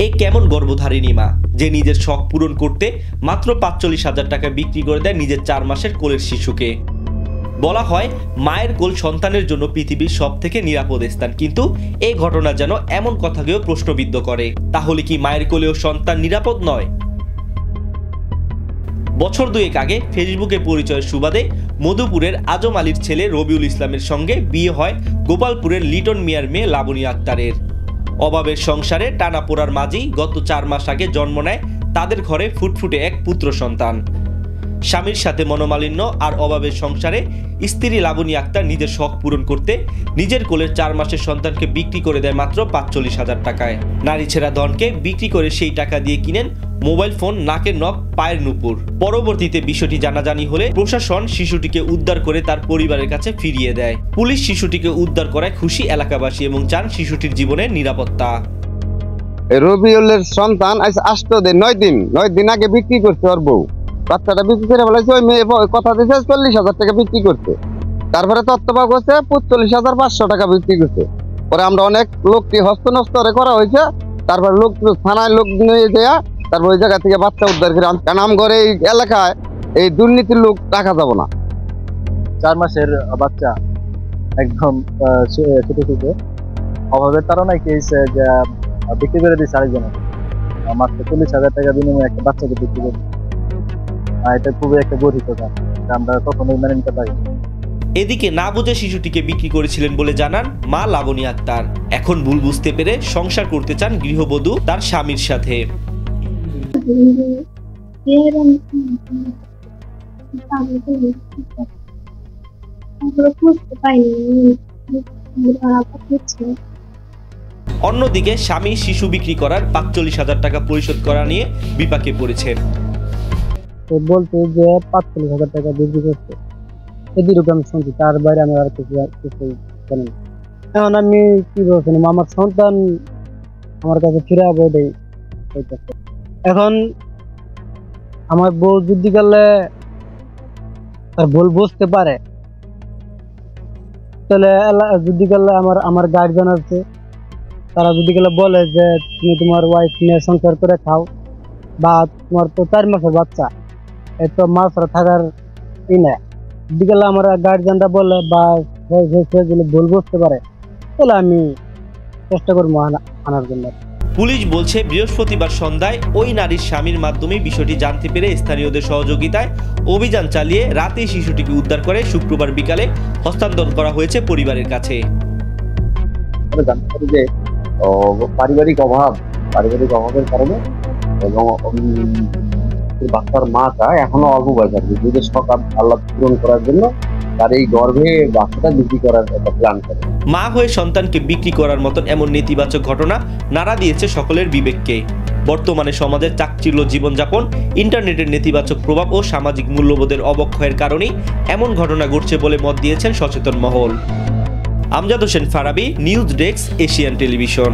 এ কেমন গর্ভধারিণী মা যে নিজের শখ পূরণ করতে মাত্র ৪৫,০০০ টাকা বিক্রি করে দেয় নিজের ৪ মাসের কোলের শিশুকে। বলা হয় মায়ের কোল সন্তানের জন্য পৃথিবীর সবথেকে নিরাপদ স্থান, কিন্তু এই ঘটনা যেন এমন কথাকেও প্রশ্নবিদ্ধ করে। তাহলে কি মায়ের কোলেও সন্তান নিরাপদ নয়? বছর দুয়েক আগে ফেসবুকে পরিচয়ের সুবাদে মধুপুরের আজম আলীর ছেলে রবিউল ইসলামের সঙ্গে বিয়ে হয় গোপালপুরের লিটন মিয়ার মেয়ে লাবণী আক্তারের। অভাবের সংসারে টানাপোড়ার মাঝেই গত ৪ মাস আগে জন্ম নেয় তাদের ঘরে ফুটফুটে এক পুত্র সন্তান। স্বামীর সাথে মনোমালিন্য আর অভাবের সংসারে স্ত্রী লাবণী আক্তার নিজের শখ পূরণ করতে নিজের কোলের ৪ মাসের সন্তানকে বিক্রি করে দেয় মাত্র ৪৫,০০০ টাকায়। নারী ছেঁড়া ধনকে বিক্রি করে সেই টাকা দিয়ে কিনেন মোবাইল ফোন, নাকের নখ, পায়ের নুপুর। পরবর্তীতে বিষয়টি জানাজানি হলে প্রশাসন শিশুটিকে উদ্ধার করে তার পরিবারের কাছে ফিরিয়ে দেয়। পুলিশ শিশুটিকে উদ্ধার করায় খুশি এলাকাবাসী এবং চান শিশুটির জীবনের নিরাপত্তা। রবিউলের সন্তান আজ 9 দিন আগে বিক্রি করছে ওর বউ। বাচ্চাটা বিক্রি করে বলেছে ওই মেয়ে কথা দিয়েছে ৪০,০০০ টাকা বিক্রি করছে। তারপরে তথ্য পাওয়া গেছে ৪৫,৫০০ টাকা বিক্রি করছে। পরে আমরা অনেক লোককে হস্তনস্ত করা হয়েছে। তারপর লোক থানায় লোক নিয়ে দেয়া, তারপর ওই জায়গা থেকে বাচ্চা উদ্ধার করে। কারণ আমগর এই এলাকায় এই দুর্নীতির লোক রাখা যাবে না। ৪ মাসের বাচ্চা একদম ছোট ছোট অভাবের কারণে কি হয়েছে যে বিক্রি করে দিয়েছে আরেকজনের মাত্র ৪০,০০০ টাকা বিনিময়ে একটা বাচ্চাকে বিক্রি করে। এটা খুবই একটা গরিব কথা, আমরা কখনোই মেনে নিতে পারি। এদিকে না বুঝে শিশুটিকে বিক্রি করেছিলেন বলে জানান মা লাবণী আক্তার। এখন ভুল বুঝতে পেরে সংসার করতে চান গৃহবধূ তার স্বামীর সাথে। অন্যদিকে স্বামী শিশু বিক্রি করার ৪৫,০০০ টাকা পরিশোধ করা নিয়ে বিপাকে পড়েছেন। বলতে যে ৪৫,০০০ টাকা বিক্রি করছে, এদিকে আমি শুনছি, তার বাইরে আমি আর কিছু জানি না। এখন আমি কি বলছিলাম, আমার সন্তান আমার কাছে ফিরে আসবে। এখন আমার বউ যদি গেলে তার ভুল বুঝতে পারে, তাহলে যদি গেলে আমার গার্জিয়ান আছে, তারা যদি গেলে বলে যে তুমি তোমার ওয়াইফ নিয়ে সংসার করে খাও, বা তোমার তো ৪ মাসের বাচ্চা, এত মাস থাকার ই না, যদি গেলে আমার গার্জিয়ানরা বলে বা ভুল বুঝতে পারে, তাহলে আমি চেষ্টা করবো আনার জন্য। পুলিশ বলছে বৃহস্পতিবার সন্ধ্যায় ওই নারীর স্বামীর মাধ্যমে বিষয়টি জানতে পেরে স্থানীয়দের সহযোগিতায় অভিযান চালিয়ে রাতে শিশুটিকে উদ্ধার করে শুক্রবার বিকালে হস্তান্তর করা হয়েছে পরিবারের কাছে। জানতে পারি যে পারিবারিক অভাবের কারণে এবং বাচ্চার মাটা এখনো অল্প বয়স আছে, নিজের শখ আল্লাহ পূরণ করার জন্য তার এই গর্ভে বাচ্চাটা বিক্রি করার একটা প্ল্যান করে। মা হয়ে সন্তানকে বিক্রি করার মতন এমন নেতিবাচক ঘটনা নাড়া দিয়েছে সকলের বিবেককে। বর্তমানে সমাজের চাকচিল্য জীবনযাপন, ইন্টারনেটের নেতিবাচক প্রভাব ও সামাজিক মূল্যবোধের অবক্ষয়ের কারণেই এমন ঘটনা ঘটছে বলে মত দিয়েছেন সচেতন মহল। Amjad Hossain Farabi, news desk, Asian television.